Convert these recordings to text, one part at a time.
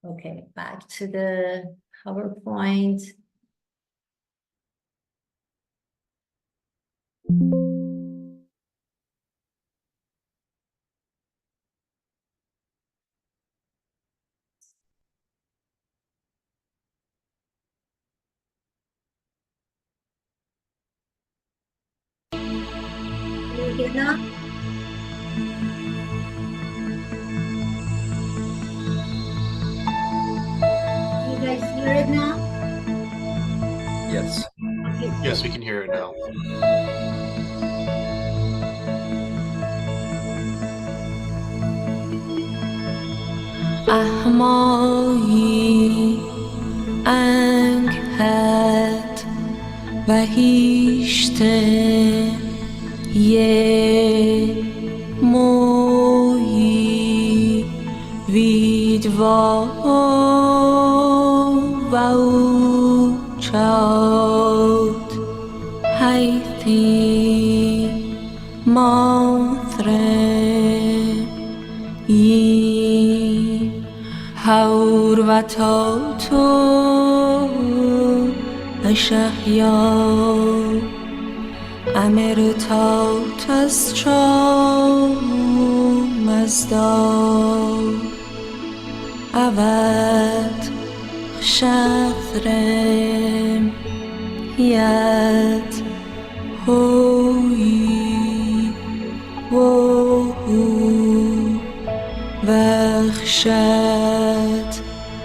Okay, back to the PowerPoint. Yasna? You guys hear it now? Yes. Okay. Yes, we can hear it now. احمایی انگهت و هیشته یه مویی ویدوا و او چاد حیثی ماثره هور و تاتو اشحیا امر تات از چا مزدا اود شخرم ید هوی و وخشت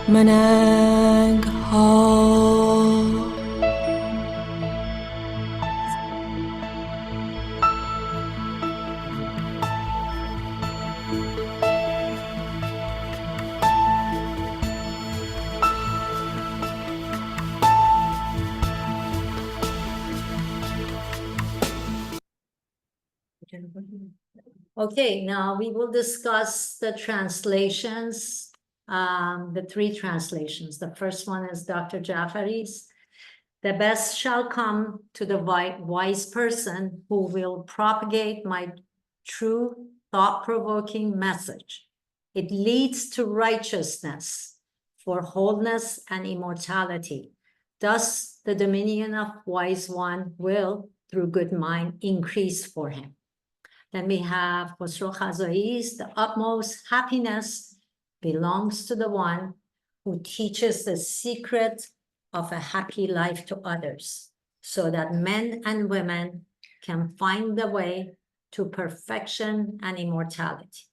مننگ ها Okay, now we will discuss the translations, the three translations. The first one is Dr. Jafari's. The best shall come to the wise person who will propagate my true thought-provoking message. It leads to righteousness, for wholeness and immortality. Thus, the dominion of wise one will, through good mind, increase for him. Then we have Khosrow Khazai's, the utmost happiness belongs to the one who teaches the secret of a happy life to others, so that men and women can find the way to perfection and immortality.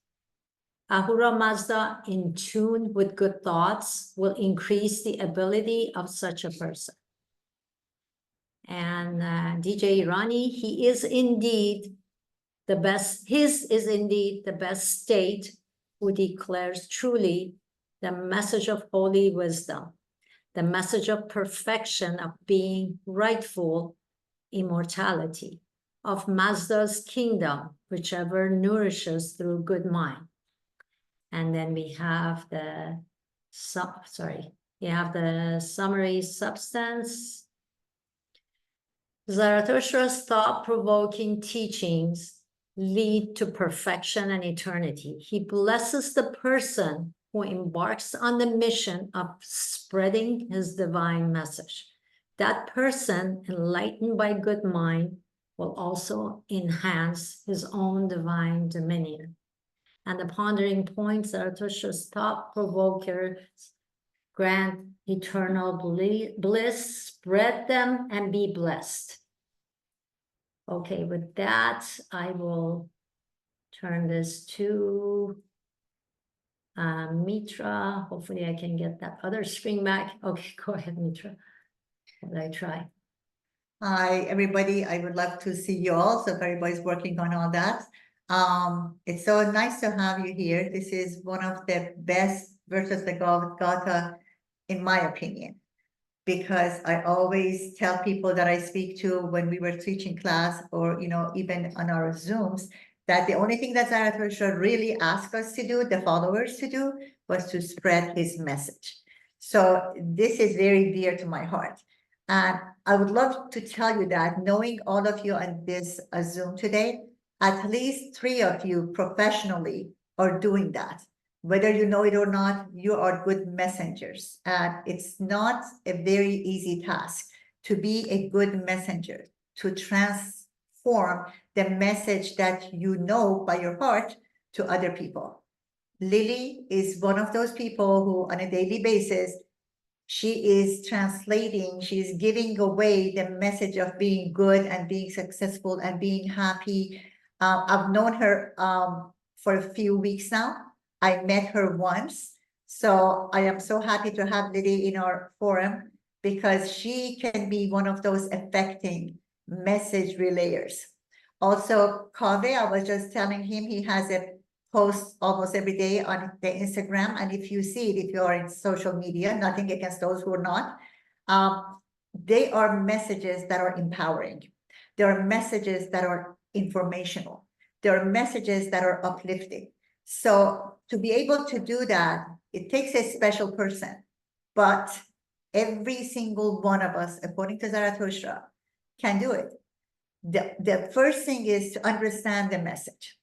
Ahura Mazda, in tune with good thoughts, will increase the ability of such a person. And DJ Irani, he is indeed the best, his is indeed the best state who declares truly the message of holy wisdom, the message of perfection, of being rightful immortality, of Mazda's kingdom, whichever nourishes through good mind. And then we have the, summary substance. Zarathustra's thought-provoking teachings lead to perfection and eternity. He blesses the person who embarks on the mission of spreading his divine message. That person, enlightened by good mind, will also enhance his own divine dominion. And the pondering points, Zarathustra's thought-provokers grant eternal bliss, spread them and be blessed. Okay, with that, I will turn this to Mitra. Hopefully I can get that other screen back. Okay, go ahead, Mitra. What I try? Hi, everybody. I would love to see you all. So if everybody's working on all that. It's so nice to have you here. This is one of the best verses of Gatha, in my opinion, because I always tell people that I speak to when we were teaching class or, even on our Zooms, that the only thing that Zarathustra really asked us to do, the followers to do, was to spread his message. So this is very dear to my heart. And I would love to tell you that knowing all of you on this Zoom today, at least 3 of you professionally are doing that. Whether you know it or not, you are good messengers. And it's not a very easy task to be a good messenger, to transform the message that you know by your heart to other people. Lily is one of those people who, on a daily basis, she is translating, she's giving away the message of being good and being successful and being happy. I've known her for a few weeks now. I met her once. So I am so happy to have Lily in our forum because she can be one of those affecting message relayers. Also, Kaveh, I was just telling him he has a post almost every day on the Instagram. And if you see it, if you are in social media, nothing against those who are not, they are messages that are empowering. There are messages that are informational. There are messages that are uplifting. So to be able to do that, it takes a special person, but every single one of us, according to Zarathustra, can do it. The first thing is to understand the message.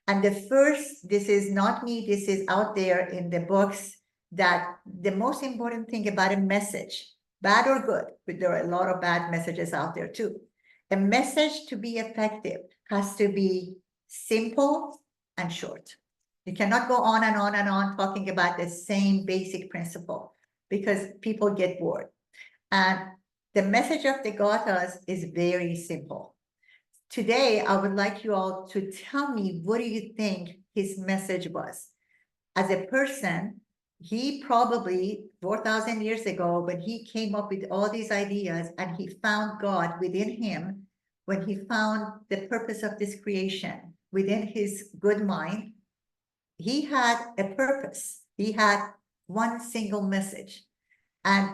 And the first, this is not me, this is out there in the books, that the most important thing about a message, bad or good, but there are a lot of bad messages out there too. A message to be effective has to be simple and short. You cannot go on and on and on talking about the same basic principle because people get bored. And the message of the Gathas is very simple. Today, I would like you all to tell me, what do you think his message was? As a person, he probably 4,000 years ago, when he came up with all these ideas and he found God within him, when he found the purpose of this creation within his good mind, he had a purpose. He had one single message. And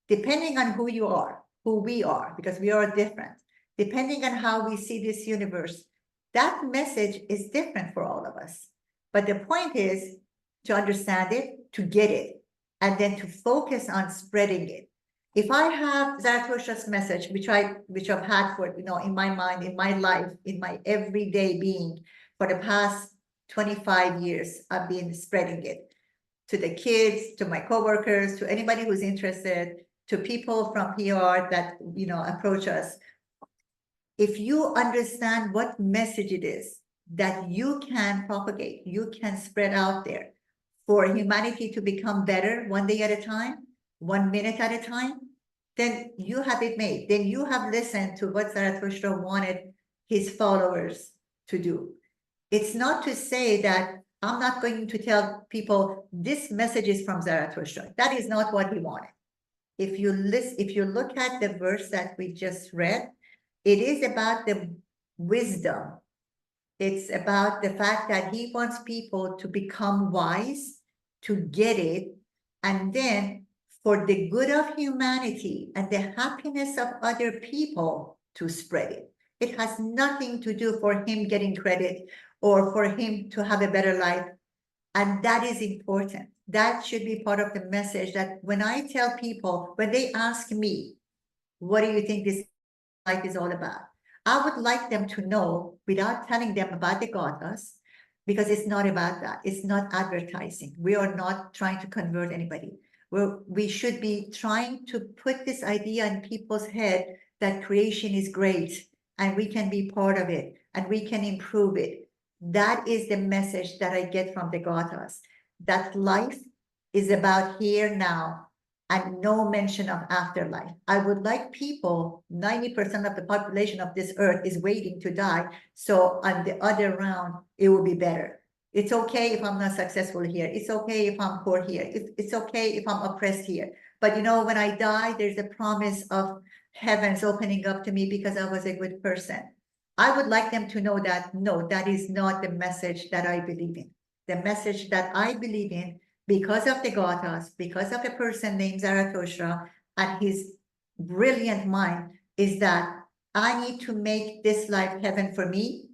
depending on who you are, who we are, because we are different, depending on how we see this universe, that message is different for all of us. But the point is to understand it, to get it, and then to focus on spreading it. If I have Zarathustra's message, which I've had for, in my mind, in my life, in my everyday being, for the past 25 years, I've been spreading it to the kids, to my coworkers, to anybody who's interested, to people from PR that, approach us. If you understand what message it is that you can propagate, you can spread out there for humanity to become better one day at a time, 1 minute at a time, then you have it made. Then you have listened to what Zarathustra wanted his followers to do. It's not to say that I'm not going to tell people this message is from Zarathustra. That is not what he wanted. If you look at the verse that we just read, it is about the wisdom. It's about the fact that he wants people to become wise, to get it, and then for the good of humanity and the happiness of other people to spread it. It has nothing to do for him getting credit or for him to have a better life. And that is important. That should be part of the message, that when I tell people, when they ask me, what do you think this life is all about? I would like them to know, without telling them about the Gathas, because it's not about that. It's not advertising. We are not trying to convert anybody. We should be trying to put this idea in people's head that creation is great and we can be part of it and we can improve it. That is the message that I get from the Gathas, that life is about here now and no mention of afterlife. I would like people, 90% of the population of this earth is waiting to die. So on the other round, it will be better. It's okay if I'm not successful here. It's okay if I'm poor here. It's okay if I'm oppressed here. But when I die, there's a promise of heavens opening up to me because I was a good person. I would like them to know that, no, that is not the message that I believe in. The message that I believe in, because of the Gathas, because of a person named Zarathustra and his brilliant mind, is that I need to make this life heaven for me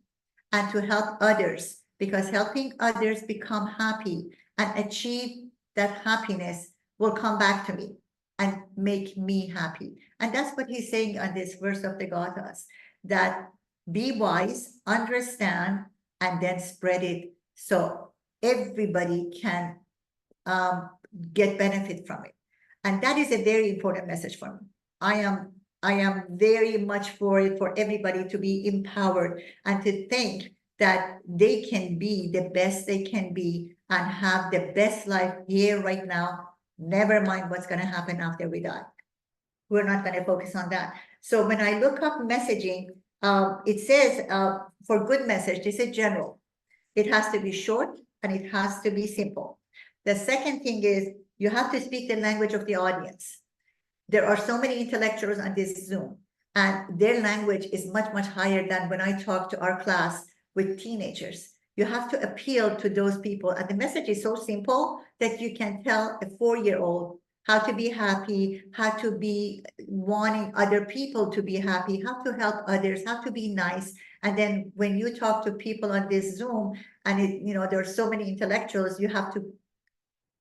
and to help others, because helping others become happy and achieve that happiness will come back to me and make me happy. And that's what he's saying on this verse of the Gathas, that be wise, understand, and then spread it. So everybody can get benefit from it. And that is a very important message for me. I am very much for it, for everybody to be empowered and to think that they can be the best they can be and have the best life here right now. Never mind what's going to happen after we die. We're not going to focus on that. So when I look up messaging, it says for good message, this is general. It has to be short and it has to be simple. The second thing is you have to speak the language of the audience. There are so many intellectuals on this Zoom, and their language is much, much higher than when I talk to our class with teenagers. You have to appeal to those people. And the message is so simple that you can tell a 4-year-old how to be happy, how to be wanting other people to be happy, how to help others, how to be nice. And then when you talk to people on this Zoom, and there are so many intellectuals, you have to,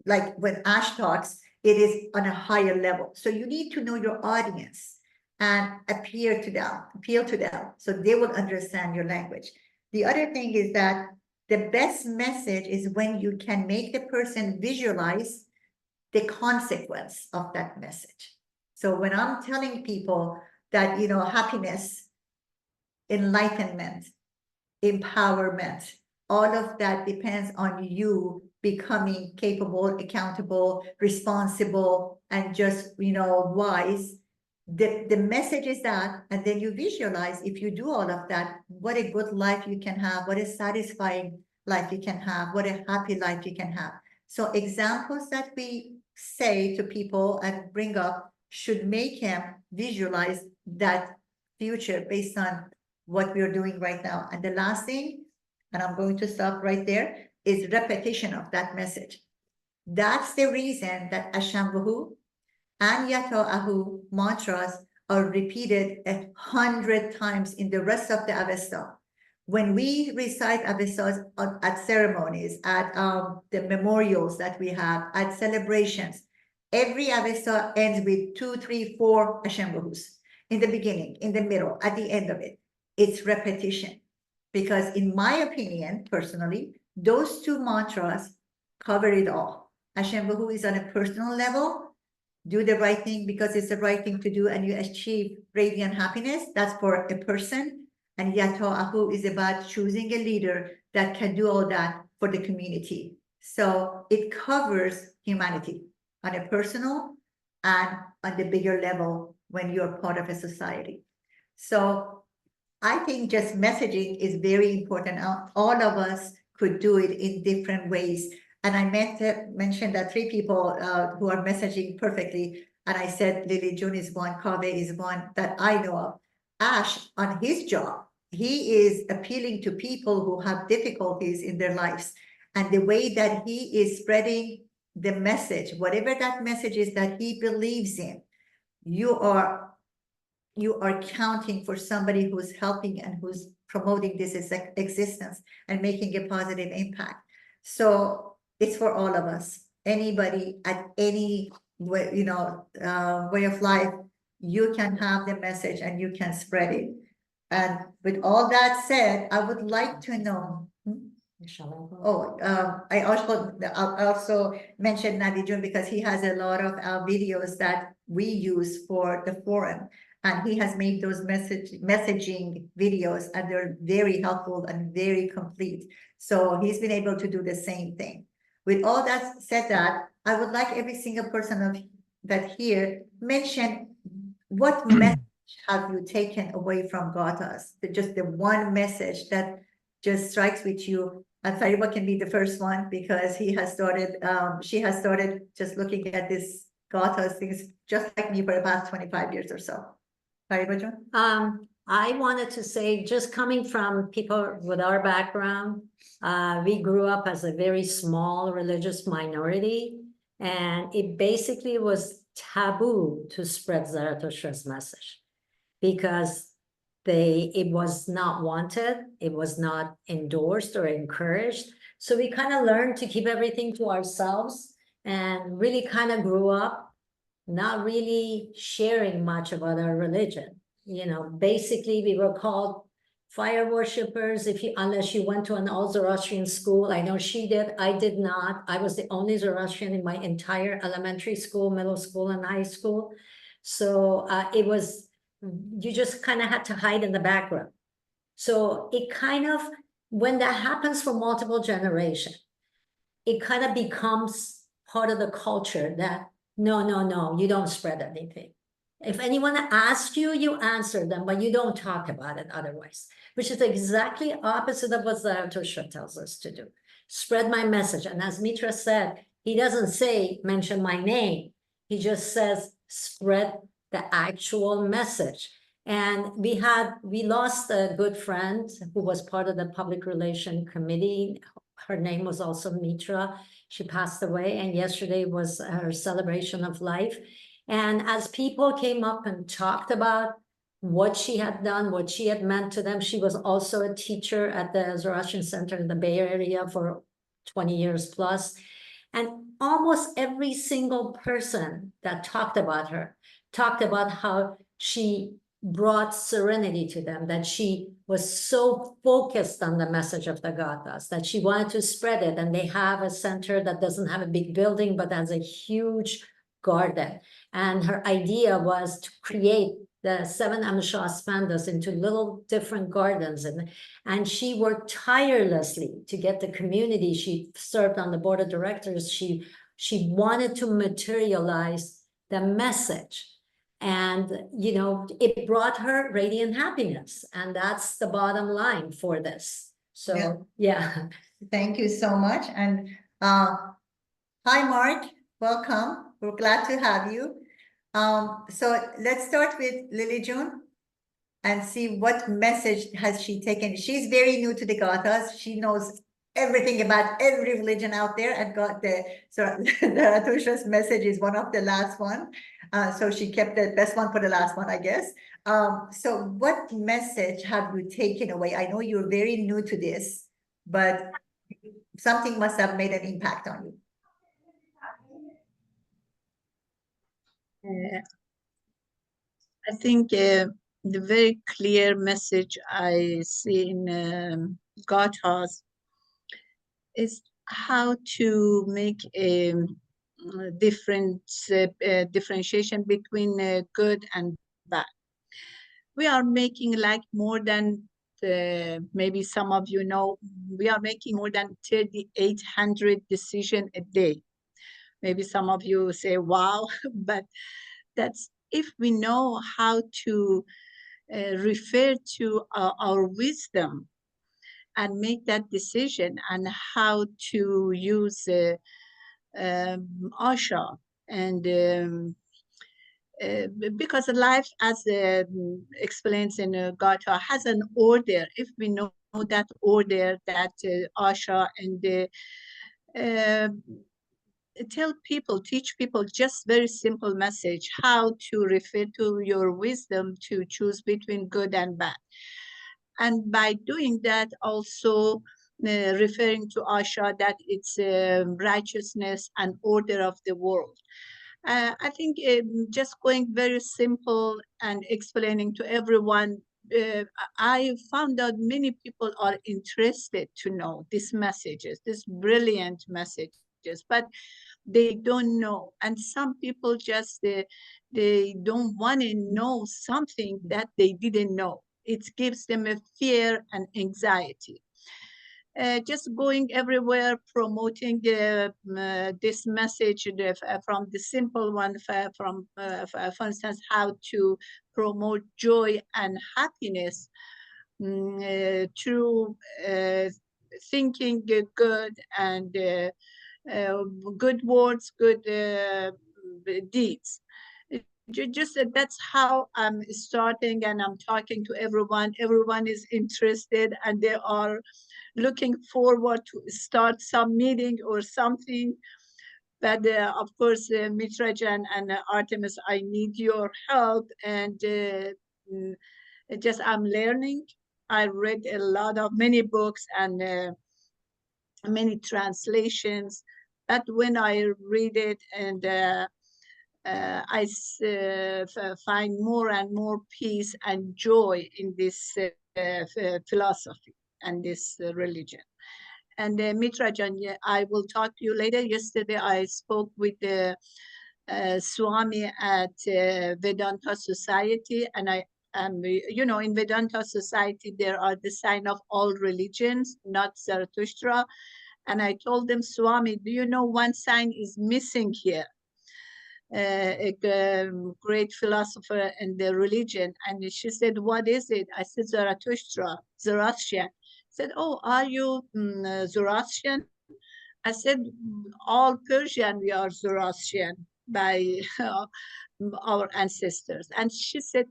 like when Ash talks, it is on a higher level. So you need to know your audience and appeal to them so they will understand your language. The other thing is that the best message is when you can make the person visualize the consequence of that message. So when I'm telling people that, happiness, enlightenment, empowerment, all of that depends on you becoming capable, accountable, responsible, and just, wise. The message is that, and then you visualize, if you do all of that, what a good life you can have, what a satisfying life you can have, what a happy life you can have. So examples that we say to people and bring up should make him visualize that future based on what we're doing right now. And the last thing, and I'm going to stop right there, is repetition of that message. That's the reason that Ashambhu and Yato Ahu mantras are repeated 100 times in the rest of the Avesta. When we recite Avestas at ceremonies, at the memorials that we have, at celebrations, every Avesta ends with 2, 3, 4 Ashambhus. In the beginning, in the middle, at the end of it. It's repetition. Because in my opinion, personally, those 2 mantras cover it all. Ashambhu is on a personal level. Do the right thing because it's the right thing to do and you achieve radiant happiness. That's for a person. And Yato Ahu is about choosing a leader that can do all that for the community. So it covers humanity on a personal and on the bigger level when you're part of a society. So I think just messaging is very important. All of us could do it in different ways. And I mentioned that 3 people who are messaging perfectly. And I said Lily June is one, Kaveh is one that I know of. Ash, on his job, he is appealing to people who have difficulties in their lives. And the way that he is spreading the message, whatever that message is that he believes in, you are counting for somebody who's helping and who's promoting this existence and making a positive impact. So it's for all of us. Anybody at any way, way of life, you can have the message and you can spread it. And with all that said, I would like to know. I also mentioned Navijun because he has a lot of videos that we use for the forum. And he has made those messaging videos and they're very helpful and very complete. So he's been able to do the same thing. With all that said that, I would like every single person that here mention what message have you taken away from Gatha's? Just the one message that just strikes with you. And Fariba can be the first one because she has started just looking at this Gatha's things just like me for the past 25 years or so. I wanted to say, just coming from people with our background, we grew up as a very small religious minority, and it basically was taboo to spread Zarathustra's message because it was not wanted, it was not endorsed or encouraged. So we kind of learned to keep everything to ourselves and really kind of grew up not really sharing much about our religion. Basically we were called fire worshippers, unless you went to an all Zoroastrian school. I know she did, I did not. I was the only Zoroastrian in my entire elementary school, middle school, and high school. So it was, you just kind of had to hide in the background. So it kind of, when that happens for multiple generations, it kind of becomes part of the culture that, no, you don't spread anything. If anyone asks you, you answer them, but you don't talk about it otherwise, which is exactly opposite of what Zarathustra tells us to do. Spread my message. And as Mitra said, he doesn't say, mention my name. He just says, spread the actual message. And we lost a good friend who was part of the public relation committee. Her name was also Mitra. She passed away, and yesterday was her celebration of life. And as people came up and talked about what she had done, what she had meant to them, she was also a teacher at the Zoroastrian Center in the Bay Area for 20 years plus. And almost every single person that talked about her talked about how she brought serenity to them, that she was so focused on the message of the Gathas, that she wanted to spread it. And they have a center that doesn't have a big building, but has a huge garden. And her idea was to create the 7 Amsha Spandas into little different gardens. And she worked tirelessly to get the community. She served on the board of directors. She wanted to materialize the message. And, it brought her radiant happiness. And that's the bottom line for this. So, yeah. Thank you so much. And hi, Mark. Welcome. We're glad to have you. So let's start with Lily June and see what message has she taken. She's very new to the Gathas. She knows everything about every religion out there, and got the Zarathustra's message is one of the last one. So she kept the best one for the last one, I guess. So what message have you taken away? I know you're very new to this, but something must have made an impact on you. I think the very clear message I see in Gathas is how to make a differentiation between good and bad. We are making like more than, maybe some of you know, we are making more than 3,800 decisions a day. Maybe some of you say, wow, but that's if we know how to refer to our wisdom and make that decision, and how to use Asha. And because life, as explains in Gatha, has an order. If we know that order, that Asha, and teach people just very simple message, how to refer to your wisdom to choose between good and bad. And by doing that, also referring to Asha, that it's righteousness and order of the world. I think just going very simple and explaining to everyone, I found out many people are interested to know these messages, these brilliant messages, but they don't know. And some people just, they don't want to know something that they didn't know. It gives them a fear and anxiety. Just going everywhere promoting this message from the simple one, for instance, how to promote joy and happiness through thinking good and good words, good deeds. Just that's how I'm starting, and I'm talking to everyone. Everyone is interested, and they are looking forward to start some meeting or something. But of course, Mitrajan and Artemis, I need your help. And just I'm learning. I read a lot of many books and many translations. But when I read it, and I find more and more peace and joy in this philosophy and this religion. And Mitrajan, yeah, I will talk to you later. Yesterday, I spoke with the Swami at Vedanta Society, and in Vedanta Society, there are the sign of all religions, not Zarathustra. And I told them, Swami, do you know one sign is missing here? A great philosopher in the religion. And she said, what is it? I said, Zarathustra, Zoroastrian. Said, oh, are you Zoroastrian? I said, all Persian, we are Zoroastrian by our ancestors. And he said,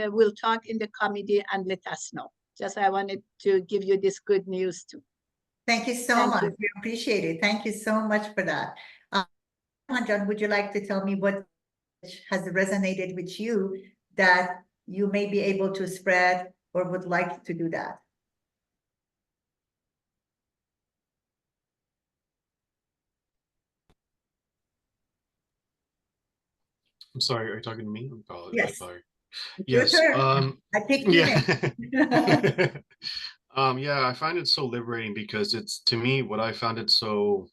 we'll talk in the committee and let us know. Just I wanted to give you this good news too. Thank you so Thank much. you. We appreciate it. Thank you so much for that. John, would you like to tell me what has resonated with you that you may be able to spread or would like to do that? I'm sorry, are you talking to me? Yes. Sorry. Your Yes. turn. I picked you. Yeah. Yeah, I find it so liberating because to me, what I found it so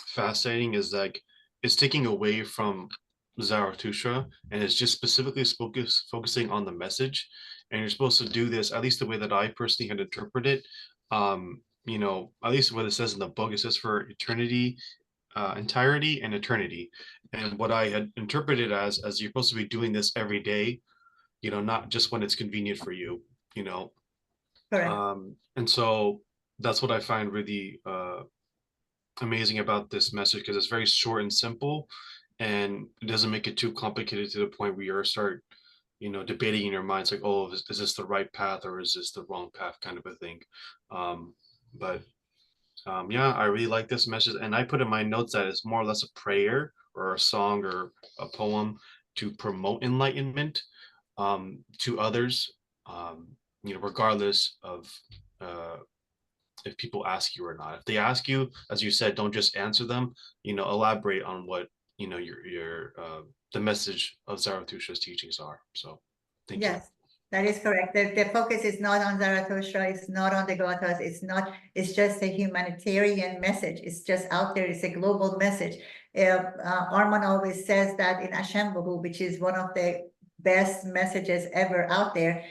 fascinating is like it's taking away from Zarathustra and it's just specifically focusing on the message. And you're supposed to do this, at least the way that I personally had interpreted it. At least what it says in the book, it says for eternity, entirety and eternity. And what I had interpreted as you're supposed to be doing this every day, not just when it's convenient for you, Correct. And so that's what I find really amazing about this message, because it's very short and simple, and it doesn't make it too complicated to the point where you start, debating in your minds like, oh, is this the right path or is this the wrong path, kind of a thing. Yeah, I really like this message, and I put in my notes that it's more or less a prayer or a song or a poem to promote enlightenment to others, regardless of if people ask you or not. If they ask you, as you said, don't just answer them, elaborate on what, your the message of Zarathustra's teachings are. So thank you. Yes, that is correct. The focus is not on Zarathustra, it's not on the Gathas, it's just a humanitarian message. It's just out there, it's a global message. Arman always says that in Ashembahu, which is one of the best messages ever out there,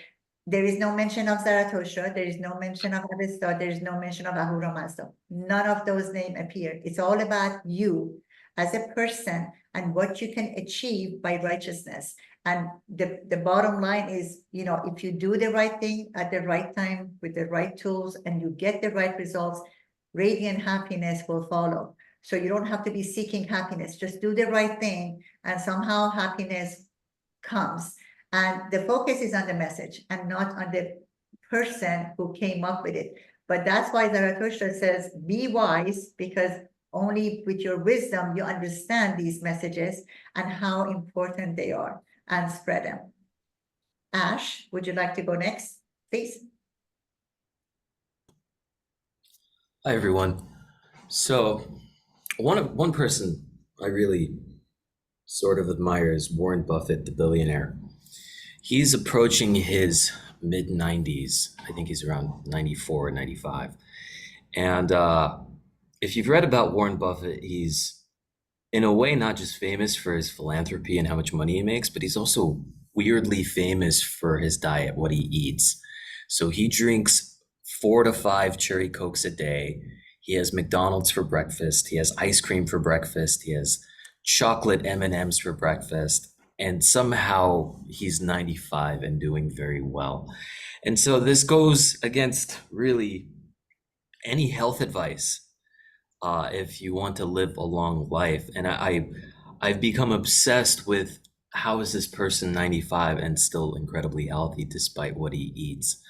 there is no mention of Zarathustra, there is no mention of Avesta, there is no mention of Ahura Mazda. None of those names appear. It's all about you as a person and what you can achieve by righteousness. And the bottom line is, if you do the right thing at the right time with the right tools and you get the right results, radiant happiness will follow. So you don't have to be seeking happiness, just do the right thing and somehow happiness comes. And the focus is on the message and not on the person who came up with it. But that's why Zarathustra says, be wise, because only with your wisdom you understand these messages and how important they are, and spread them. Ash, would you like to go next, please? Hi, everyone. So one person I really sort of admire is Warren Buffett, the billionaire. He's approaching his mid-90s. I think he's around 94 or 95. And if you've read about Warren Buffett, he's in a way not just famous for his philanthropy and how much money he makes, but he's also weirdly famous for his diet, what he eats. So he drinks 4 to 5 cherry Cokes a day. He has McDonald's for breakfast. He has ice cream for breakfast. He has chocolate M&Ms for breakfast. And somehow he's 95 and doing very well. And so this goes against really any health advice if you want to live a long life. And I've become obsessed with how is this person 95 and still incredibly healthy despite what he eats.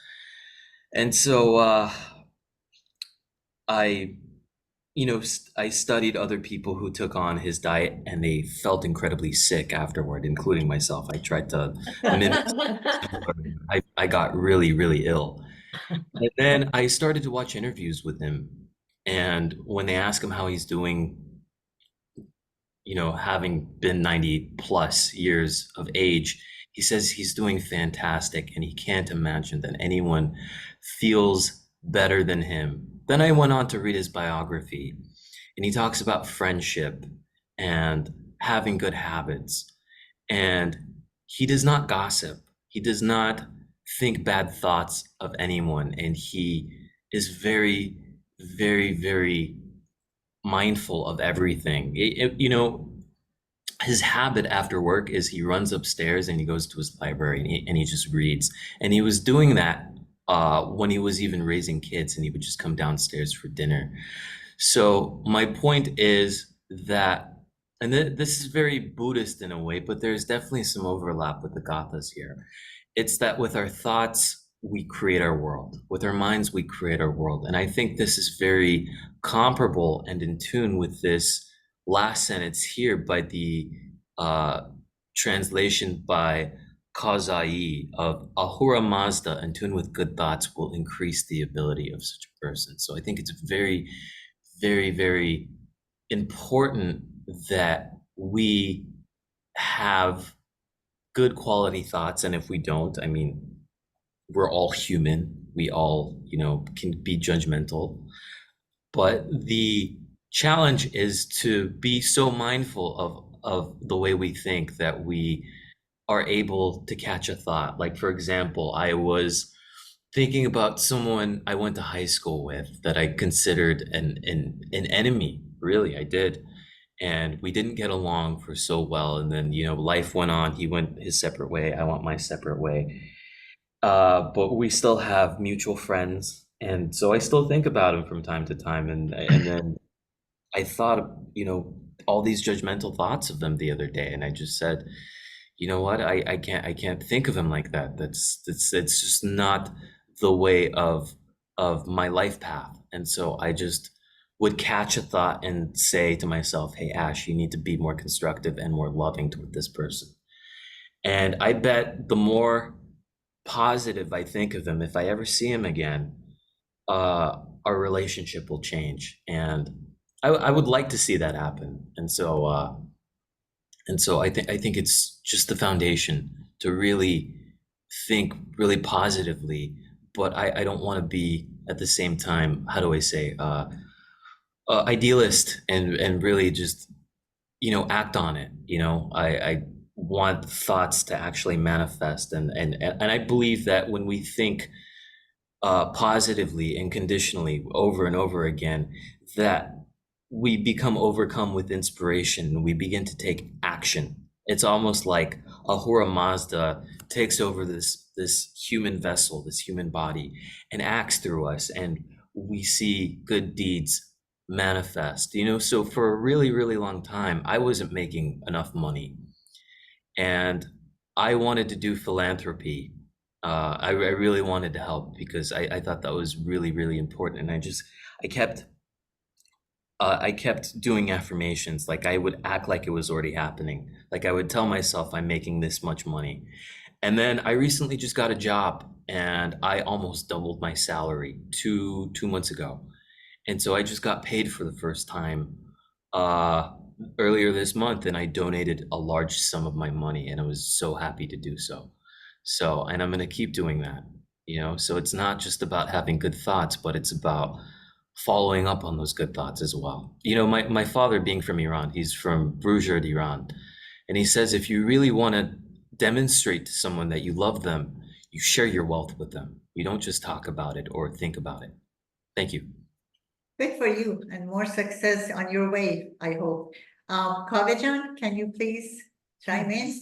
And so I studied other people who took on his diet and they felt incredibly sick afterward, including myself. I tried to mimic. I got really, really ill. And then I started to watch interviews with him. And when they ask him how he's doing, having been 90 plus years of age, He says he's doing fantastic and he can't imagine that anyone feels better than him. Then I went on to read his biography, and he talks about friendship and having good habits. And he does not gossip. He does not think bad thoughts of anyone. And he is very, very, very mindful of everything. His habit after work is he runs upstairs and he goes to his library and he just reads. And he was doing that when he was even raising kids, and he would just come downstairs for dinner. So my point is that, and this is very Buddhist in a way, but there's definitely some overlap with the Gathas here. It's that with our thoughts, we create our world. With our minds, we create our world. And I think this is very comparable and in tune with this last sentence here by the translation by Kazai of Ahura Mazda, in tune with good thoughts will increase the ability of such a person. So I think it's very, very, very important that we have good quality thoughts. And if we don't, I mean, we're all human. We all, can be judgmental. But the challenge is to be so mindful of the way we think that we are able to catch a thought. Like, for example, I was thinking about someone I went to high school with that I considered an enemy. Really, I did. And we didn't get along for so well. And then, life went on. He went his separate way. I went my separate way. But we still have mutual friends. And so I still think about him from time to time. And then I thought, all these judgmental thoughts of them the other day. And I just said, you know what? I can't think of him like that. That's just not the way of my life path. And so I just would catch a thought and say to myself, hey, Ash, you need to be more constructive and more loving toward this person. And I bet the more positive I think of him, if I ever see him again, our relationship will change. And I would like to see that happen. And so I think it's just the foundation to really think really positively, but I don't want to be at the same time, how do I say, idealist and really just, act on it. I want thoughts to actually manifest. And I believe that when we think positively and conditionally over and over again, that we become overcome with inspiration and we begin to take action. It's almost like Ahura Mazda takes over this human vessel, this human body, and acts through us, and we see good deeds manifest. So for a really, really long time, I wasn't making enough money, and I wanted to do philanthropy. I really wanted to help because I thought that was really, really important, and I kept doing affirmations. Like, I would act like it was already happening. Like, I would tell myself I'm making this much money. And then I recently just got a job and I almost doubled my salary two months ago. And so I just got paid for the first time earlier this month, and I donated a large sum of my money, and I was so happy to do so. And I'm going to keep doing that, so it's not just about having good thoughts, but it's about following up on those good thoughts as well. My father, being from Iran, he's from Bruges, Iran. And he says, if you really want to demonstrate to someone that you love them, you share your wealth with them. You don't just talk about it or think about it. Thank you. Good for you and more success on your way, I hope. Kavajan, can you please chime in?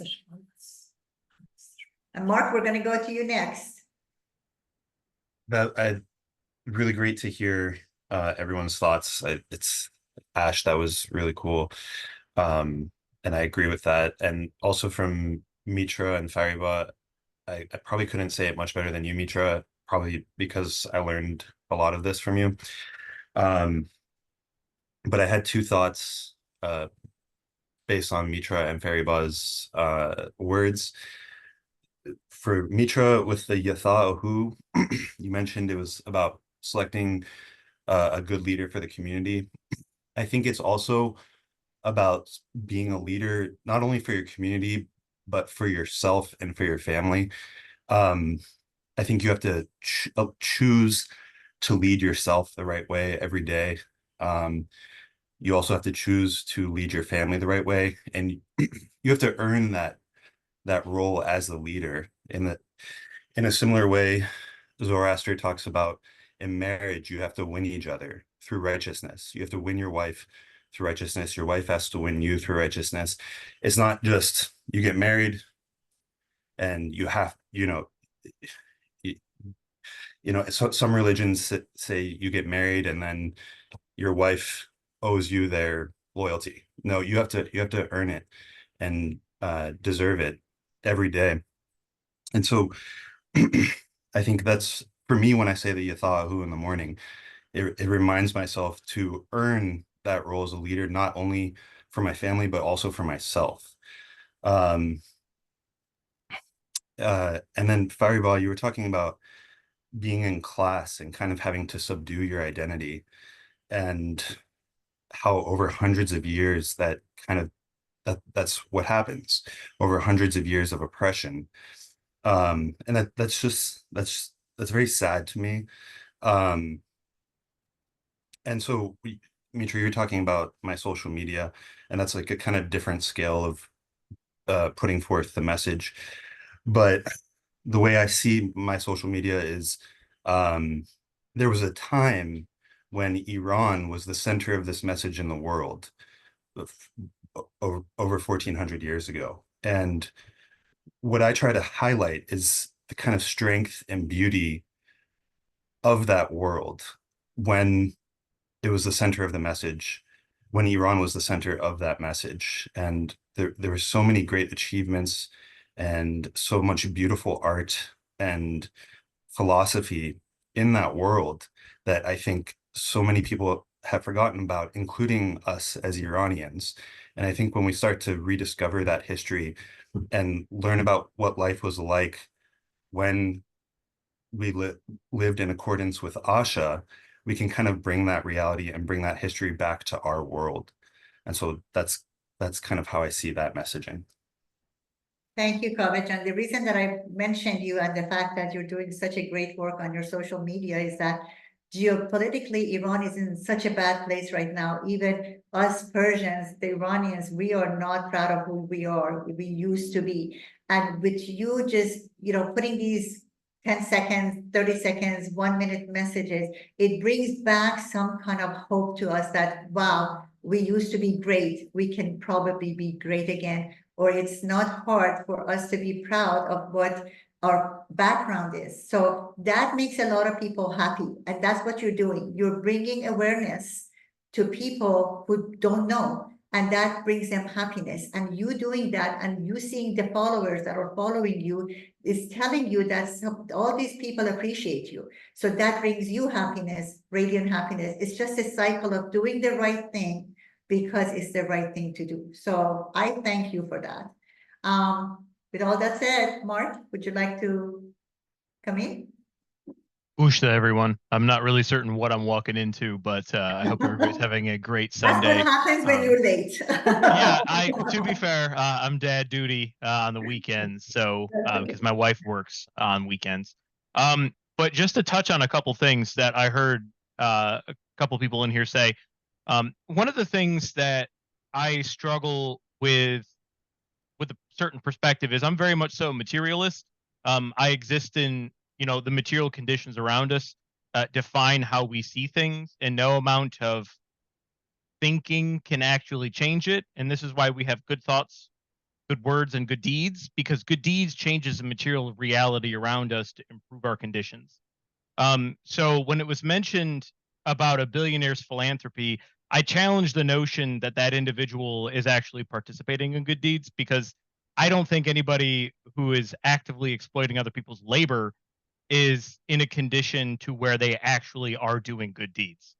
And Mark, we're going to go to you next. Really great to hear everyone's thoughts. It's Ash, that was really cool. And I agree with that. And also from Mitra and Fariba, I probably couldn't say it much better than you, Mitra, probably because I learned a lot of this from you. But I had two thoughts based on Mitra and Fariba's words. For Mitra, with the Yatha Ohu, you mentioned it was about selecting a good leader for the community. I think it's also about being a leader, not only for your community, but for yourself and for your family. I think you have to choose to lead yourself the right way every day. You also have to choose to lead your family the right way, and you have to earn that role as the leader. In a similar way, Zoroaster talks about in marriage, you have to win each other through righteousness. You have to win your wife through righteousness. Your wife has to win you through righteousness. It's not just you get married and you have, so some religions say you get married and then your wife owes you their loyalty. No, you have to earn it and deserve it every day. And so I think that's for me when I say the Yathahu in the morning, it reminds myself to earn that role as a leader, not only for my family, but also for myself. And then Fariba, you were talking about being in class and kind of having to subdue your identity, and how over hundreds of years that's what happens over hundreds of years of oppression. And that's very sad to me. And so Mitra, you're talking about my social media, and that's like a kind of different scale of putting forth the message. But the way I see my social media is there was a time when Iran was the center of this message in the world over 1400 years ago. And what I try to highlight is the kind of strength and beauty of that world when it was the center of the message, when Iran was the center of that message. And there were so many great achievements and so much beautiful art and philosophy in that world that I think so many people have forgotten about, including us as Iranians. And I think when we start to rediscover that history and learn about what life was like when we lived in accordance with Asha, we can kind of bring that reality and bring that history back to our world. And so that's kind of how I see that messaging. Thank you, Kavach. And the reason that I mentioned you and the fact that you're doing such a great work on your social media is that geopolitically, Iran is in such a bad place right now. Even us Persians, the Iranians, we are not proud of who we are. We used to be. And with you just, putting these 10 seconds, 30 seconds, 1 minute messages, it brings back some kind of hope to us that, wow, we used to be great. We can probably be great again. Or it's not hard for us to be proud of what our background is. So that makes a lot of people happy. And that's what you're doing. You're bringing awareness to people who don't know. And that brings them happiness. And you doing that and you seeing the followers that are following you is telling you that all these people appreciate you. So that brings you happiness, radiant happiness. It's just a cycle of doing the right thing because it's the right thing to do. So I thank you for that. With all that said, Mark, would you like to come in? Ushta, everyone. I'm not really certain what I'm walking into, but I hope everybody's having a great Sunday. That's what happens when you're late. Yeah, to be fair, I'm dad duty on the weekends, so because my wife works on weekends. But just to touch on a couple things that I heard a couple people in here say. One of the things that I struggle with a certain perspective is I'm very much so a materialist. I exist in, the material conditions around us define how we see things, and no amount of thinking can actually change it. And this is why we have good thoughts, good words, and good deeds, because good deeds changes the material reality around us to improve our conditions. So when it was mentioned about a billionaire's philanthropy, I challenged the notion that that individual is actually participating in good deeds, because I don't think anybody who is actively exploiting other people's labor is in a condition to where they actually are doing good deeds.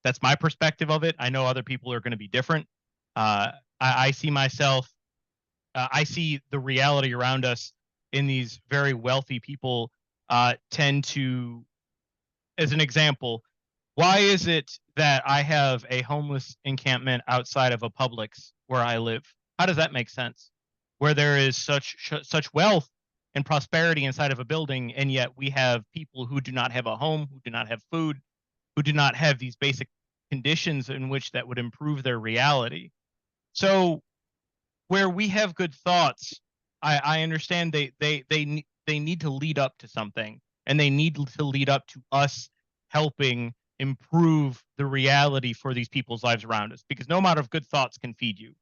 That's my perspective of it. I know other people are going to be different. I see myself, I see the reality around us in these very wealthy people tend to, as an example, why is it that I have a homeless encampment outside of a Publix where I live? How does that make sense? where there is such wealth and prosperity inside of a building, and yet we have people who do not have a home, who do not have food, who do not have these basic conditions in which that would improve their reality. So where we have good thoughts, I understand they need to lead up to something, and they need to lead up to us helping improve the reality for these people's lives around us, because no amount of good thoughts can feed you.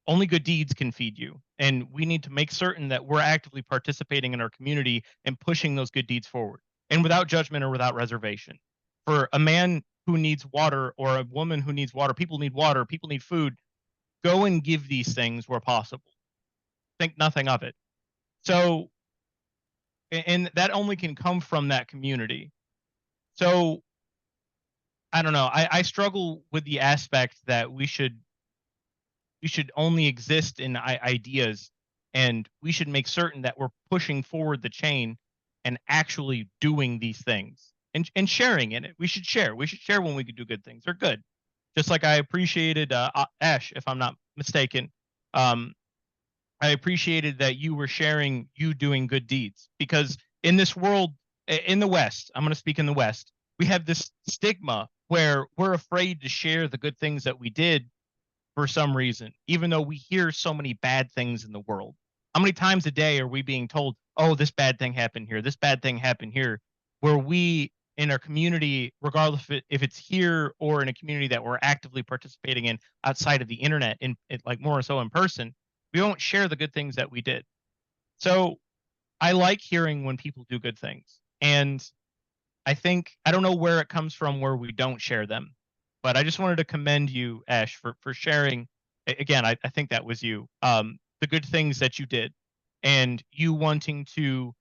Only good deeds can feed you. And we need to make certain that we're actively participating in our community and pushing those good deeds forward, and without judgment or without reservation. For a man who needs water, or a woman who needs water, people need food, go and give these things where possible. Think nothing of it. So, and that only can come from that community. So, I don't know. I struggle with the aspect that we should only exist in ideas, and we should make certain that we're pushing forward the chain and actually doing these things and sharing in it. We should share when we can do good things. They're good. Just like I appreciated Ash, if I'm not mistaken, I appreciated that you were sharing you doing good deeds, because in this world, in the West, I'm going to speak in the West, we have this stigma where we're afraid to share the good things that we did for some reason, even though we hear so many bad things in the world. How many times a day are we being told, oh, this bad thing happened here, this bad thing happened here, where we in our community, regardless if it's here or in a community that we're actively participating in outside of the internet, in like more so in person, we don't share the good things that we did. So I like hearing when people do good things. And I don't know where it comes from where we don't share them, but I just wanted to commend you, Ash, for sharing. Again, I think that was you, the good things that you did, and you wanting to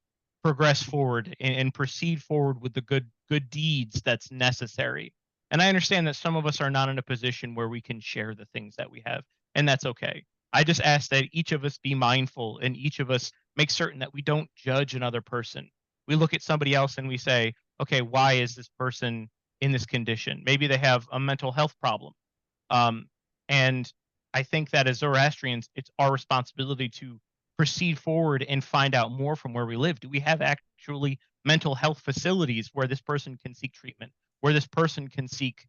progress forward and proceed forward with the good deeds that's necessary. And I understand that some of us are not in a position where we can share the things that we have, and that's okay. I just ask that each of us be mindful, and each of us make certain that we don't judge another person. We look at somebody else and we say, okay, why is this person in this condition? Maybe they have a mental health problem. And I think that as Zoroastrians, it's our responsibility to proceed forward and find out more from where we live. Do we have actually mental health facilities where this person can seek treatment, where this person can seek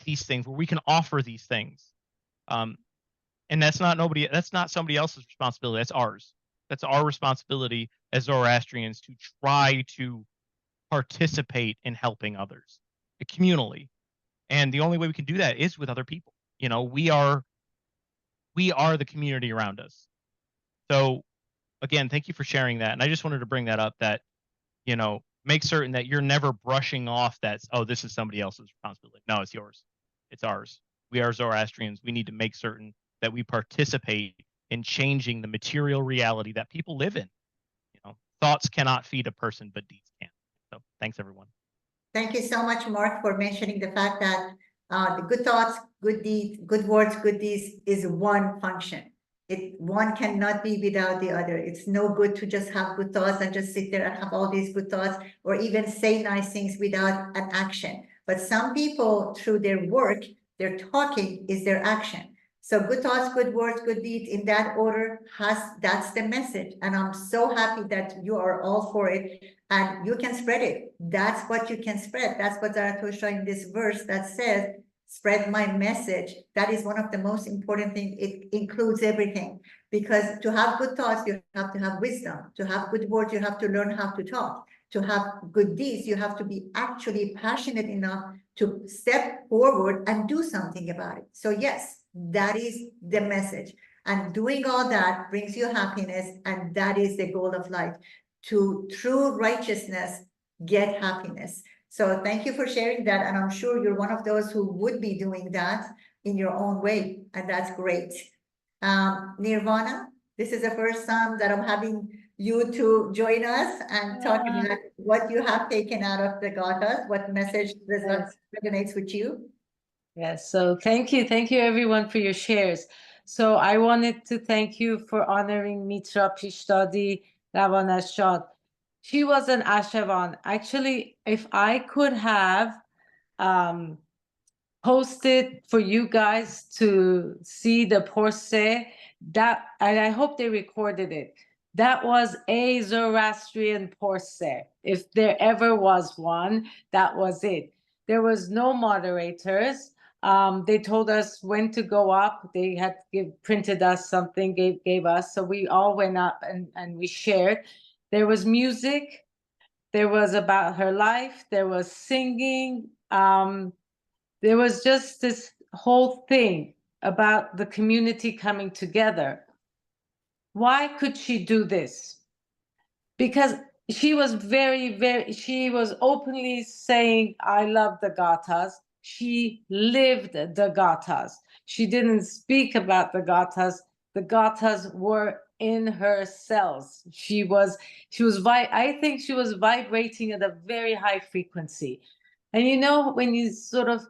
these things, where we can offer these things? And that's not somebody else's responsibility. That's ours. That's our responsibility as Zoroastrians to try to participate in helping others communally. And the only way we can do that is with other people. You know, we are the community around us. So again, thank you for sharing that. And I just wanted to bring that up, that, you know, make certain that you're never brushing off that, oh, this is somebody else's responsibility. No, it's yours. It's ours. We are Zoroastrians. We need to make certain that we participate in changing the material reality that people live in. You know, thoughts cannot feed a person, but deeds can. So thanks, everyone. Thank you so much, Mark, for mentioning the fact that the good thoughts, good deeds, good words, good deeds is one function. One cannot be without the other. It's no good to just have good thoughts and just sit there and have all these good thoughts, or even say nice things without an action. But some people, through their work, their talking is their action. So good thoughts, good words, good deeds, in that order, that's the message. And I'm so happy that you are all for it, and you can spread it. That's what you can spread. That's what Zarathustra in this verse that says, spread my message. That is one of the most important things. It includes everything, because to have good thoughts, you have to have wisdom. To have good words, you have to learn how to talk. To have good deeds, you have to be actually passionate enough to step forward and do something about it. So yes, that is the message. And doing all that brings you happiness, and that is the goal of life. To true righteousness, get happiness. So thank you for sharing that. And I'm sure you're one of those who would be doing that in your own way. And that's great. Nirvana, this is the first time that I'm having you to join us and talk about what you have taken out of the Gathas, what message resonates with you. Yes, so thank you everyone for your shares. So I wanted to thank you for honoring Mitra Pishtadi Ravanashad. She was an Ashavan. Actually, if I could have posted for you guys to see the Porsche That, and I hope they recorded it. That was a Zoroastrian Porse. If there ever was one, that was it. There was no moderators. They told us when to go up. They had printed us something, gave us. So we all went up and we shared. There was music. There was about her life. There was singing. There was just this whole thing about the community coming together. Why could she do this? Because she was she was openly saying, I love the Gathas. She lived the Gathas. She didn't speak about the Gathas. The Gathas were in her cells. I think she was vibrating at a very high frequency. And you know, when you sort of,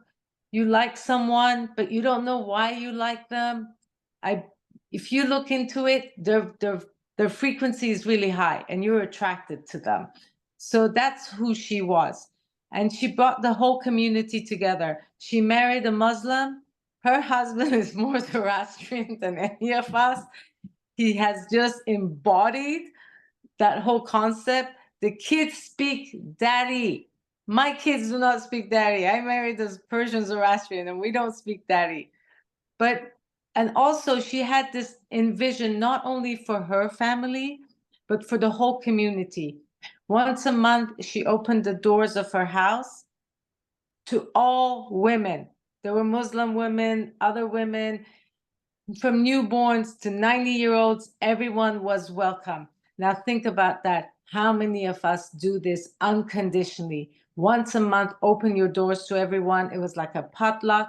you like someone, but you don't know why you like them. If you look into it, their frequency is really high and you're attracted to them. So that's who she was. And she brought the whole community together. She married a Muslim. Her husband is more Zoroastrian than any of us. He has just embodied that whole concept. The kids speak daddy. My kids do not speak daddy. I married this Persian Zoroastrian and we don't speak daddy. And also she had this envision not only for her family, but for the whole community. Once a month, she opened the doors of her house to all women. There were Muslim women, other women, from newborns to 90-year-olds, everyone was welcome. Now think about that. How many of us do this unconditionally? Once a month, open your doors to everyone. It was like a potluck.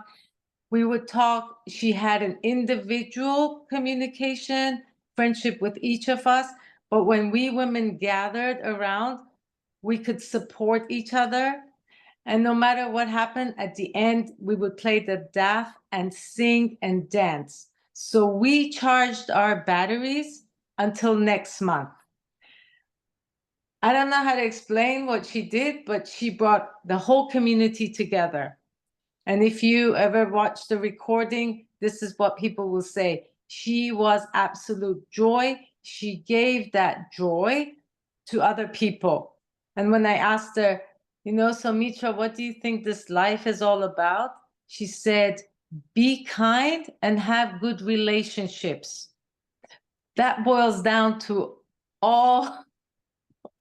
We would talk. She had an individual communication, friendship with each of us. But when we women gathered around, we could support each other. And no matter what happened, at the end, we would play the daf and sing and dance. So we charged our batteries until next month. I don't know how to explain what she did, but she brought the whole community together. And if you ever watch the recording, this is what people will say. She was absolute joy. She gave that joy to other people. And when I asked her, you know, so Mitra, what do you think this life is all about? She said, be kind and have good relationships. That boils down to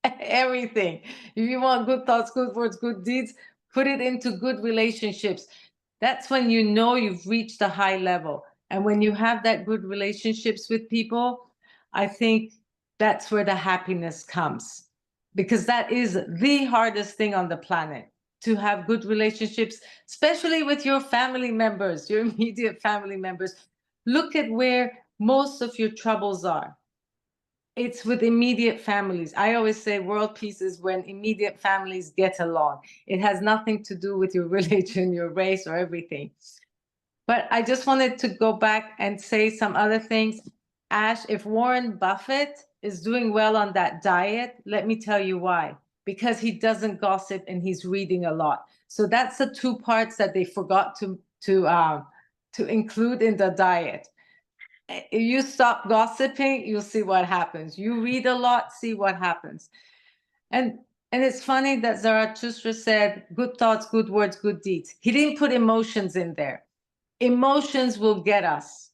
everything. If you want good thoughts, good words, good deeds, put it into good relationships. That's when you know you've reached a high level. And when you have that good relationships with people, I think that's where the happiness comes. Because that is the hardest thing on the planet, to have good relationships, especially with your family members, your immediate family members. Look at where most of your troubles are. It's with immediate families. I always say world peace is when immediate families get along. It has nothing to do with your religion, your race, or everything. But I just wanted to go back and say some other things. Ash, if Warren Buffett is doing well on that diet, let me tell you why. Because he doesn't gossip and he's reading a lot. So that's the two parts that they forgot to include in the diet. If you stop gossiping, you'll see what happens. You read a lot, see what happens. And it's funny that Zarathustra said, good thoughts, good words, good deeds. He didn't put emotions in there. Emotions will get us.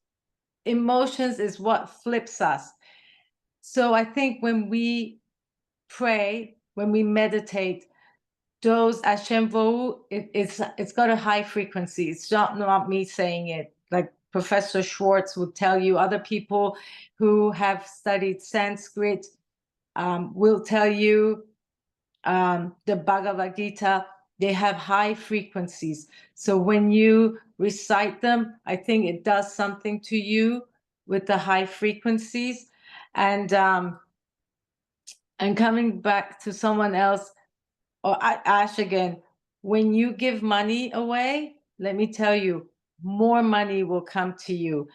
Emotions is what flips us. So I think when we pray, when we meditate, those Hashem Vou, it's got a high frequency. It's not me saying it. Like Professor Schwartz would tell you, other people who have studied Sanskrit will tell you, the Bhagavad Gita, they have high frequencies. So when you recite them, I think it does something to you with the high frequencies. And coming back to someone else, or Ash again, when you give money away, let me tell you, more money will come to you.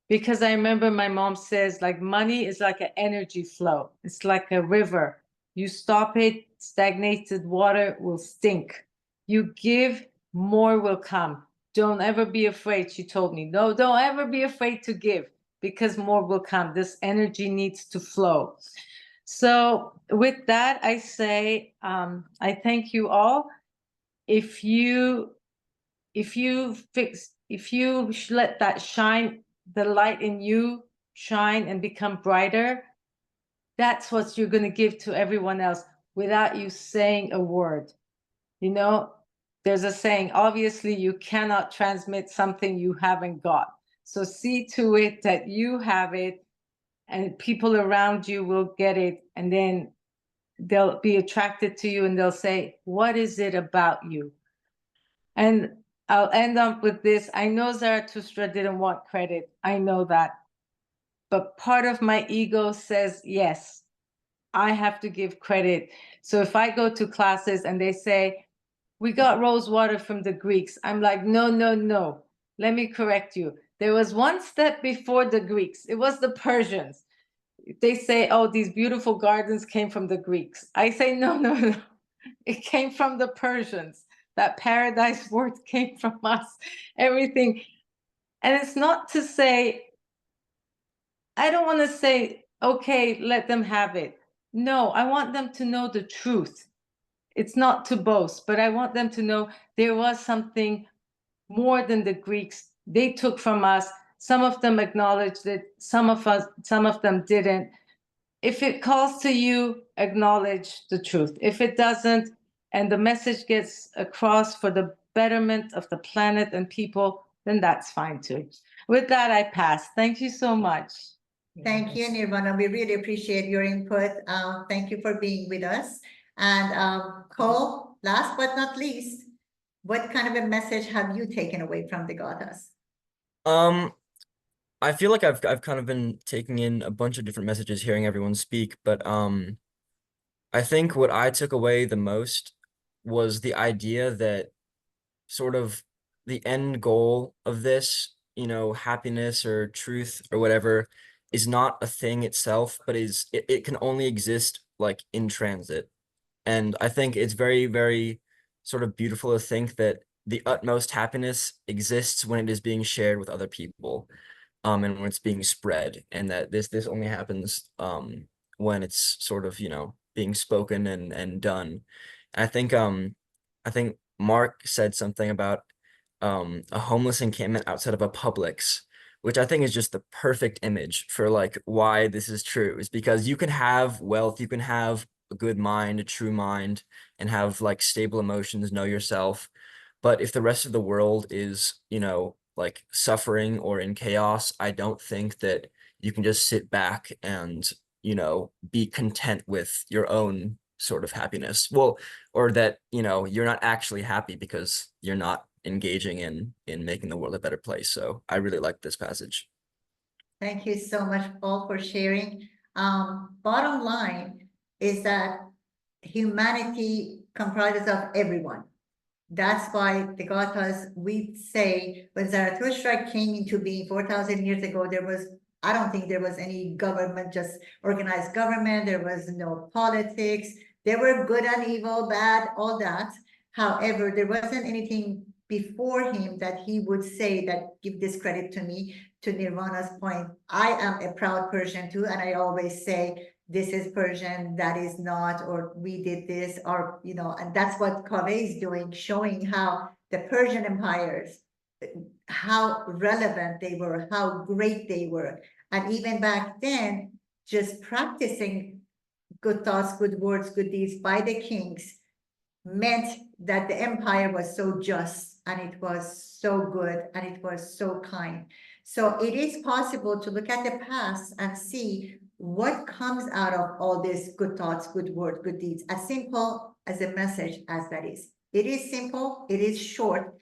Because I remember my mom says, like, money is like an energy flow. It's like a river. You stop it, stagnated water will stink. You give, more will come. Don't ever be afraid, she told me. No, don't ever be afraid to give. because more will come. This energy needs to flow. So with that, I say, I thank you all. If you let that shine, the light in you shine and become brighter, that's what you're going to give to everyone else without you saying a word. You know, there's a saying, obviously you cannot transmit something you haven't got. So see to it that you have it and people around you will get it, and then they'll be attracted to you and they'll say, what is it about you? And I'll end up with this. I know Zarathustra didn't want credit. I know that. But part of my ego says, yes, I have to give credit. So if I go to classes and they say, we got rose water from the Greeks, I'm like, no, no, no. Let me correct you. There was one step before the Greeks. It was the Persians. They say, oh, these beautiful gardens came from the Greeks. I say, no, no, no. It came from the Persians. That paradise word came from us, everything. And it's not to say, I don't want to say, okay, let them have it. No, I want them to know the truth. It's not to boast, but I want them to know there was something more than the Greeks. They took from us. Some of them acknowledged it. Some of them didn't. If it calls to you, acknowledge the truth. If it doesn't, and the message gets across for the betterment of the planet and people, then that's fine too. With that, I pass. Thank you so much. Thank you, Nirvana. We really appreciate your input. Thank you for being with us. And Cole, last but not least, what kind of a message have you taken away from the Gathas? I feel like I've kind of been taking in a bunch of different messages, hearing everyone speak, but I think what I took away the most was the idea that sort of the end goal of this, you know, happiness or truth or whatever, is not a thing itself, but it can only exist like in transit. And I think it's very, very sort of beautiful to think that the utmost happiness exists when it is being shared with other people, and when it's being spread, and that this only happens when it's sort of, you know, being spoken and done. I think Mark said something about a homeless encampment outside of a Publix, which I think is just the perfect image for like why this is true, is because you can have wealth, you can have a good mind, a true mind, and have like stable emotions, know yourself. But if the rest of the world is, you know, like suffering or in chaos, I don't think that you can just sit back and, you know, be content with your own sort of happiness. Well, or that, you know, you're not actually happy because you're not engaging in making the world a better place. So I really like this passage. Thank you so much, Paul, for sharing. Bottom line is that humanity comprises of everyone. That's why the Gathas, we say, when Zarathustra came into being 4,000 years ago, I don't think there was any government, just organized government. There was no politics. There were good and evil, bad, all that. However, there wasn't anything before him that he would say that, give this credit to me. To Nirvana's point, I am a proud Persian too, and I always say, this is Persian, that is not, or we did this, or, you know, and that's what Kaveh is doing, showing how the Persian empires, how relevant they were, how great they were. And even back then, just practicing good thoughts, good words, good deeds by the kings meant that the empire was so just, and it was so good, and it was so kind. So it is possible to look at the past and see what comes out of all this good thoughts, good words, good deeds, as simple as a message as that is. It is simple, it is short,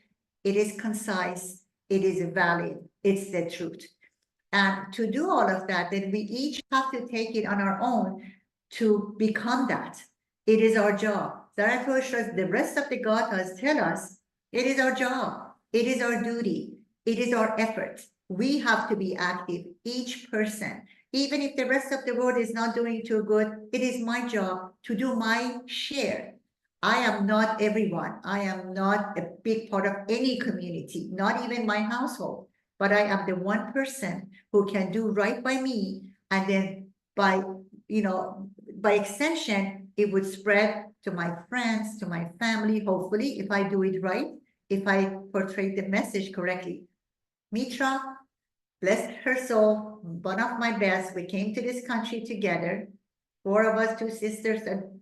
it is concise, it is valid, it's the truth. And to do all of that, then we each have to take it on our own to become that. It is our job. Zarathustra, the rest of the Gathas tell us, it is our job, it is our duty, it is our effort. We have to be active, each person. Even if the rest of the world is not doing too good, it is my job to do my share. I am not everyone. I am not a big part of any community, not even my household. but I am the one person who can do right by me. And then by, by extension, it would spread to my friends, to my family, hopefully, if I do it right, if I portray the message correctly. Mitra, bless her soul, one of my best. We came to this country together, 4 of us, 2 sisters, and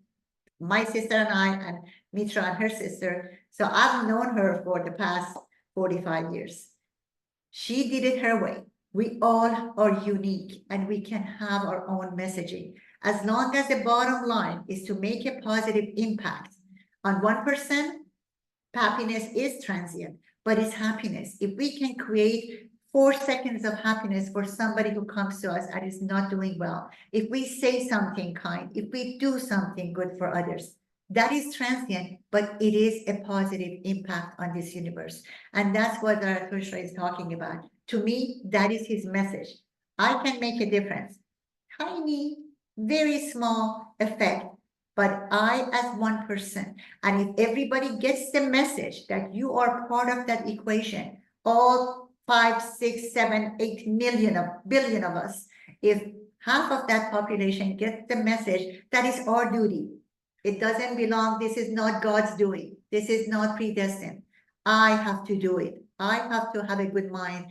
my sister and I, and Mitra and her sister. So I've known her for the past 45 years. She did it her way. We all are unique and we can have our own messaging. As long as the bottom line is to make a positive impact on 1%, happiness is transient, but it's happiness. If we can create 4 seconds of happiness for somebody who comes to us and is not doing well, if we say something kind, if we do something good for others, that is transient, but it is a positive impact on this universe. And that's what Zarathustra is talking about. To me, that is his message. I can make a difference. Tiny, very small effect, but I as 1%. And if everybody gets the message that you are part of that equation, all 5, 6, 7, 8 billion of us, if half of that population gets the message, that is our duty. It doesn't belong, this is not God's doing. This is not predestined. I have to do it. I have to have a good mind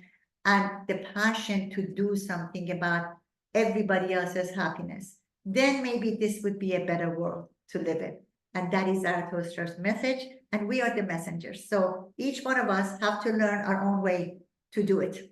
and the passion to do something about everybody else's happiness. Then maybe this would be a better world to live in. And that is Zarathustra's message, and we are the messengers. So each one of us have to learn our own way to do it.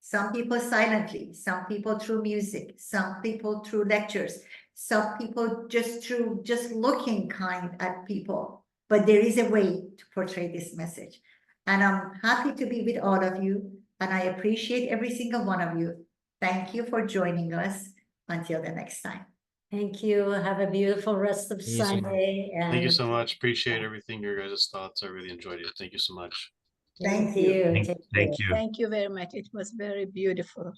Some people silently, some people through music, some people through lectures, some people just through just looking kind at people. But there is a way to portray this message. And I'm happy to be with all of you, and I appreciate every single one of you. Thank you for joining us. Until the next time. Thank you. Have a beautiful rest of Thank you so much. Sunday. Thank you And so much. Appreciate everything, your guys' thoughts. I really enjoyed it. Thank you so much. thank Thank you. you. Thank Take care. thank you. Thank you very much. It was very beautiful.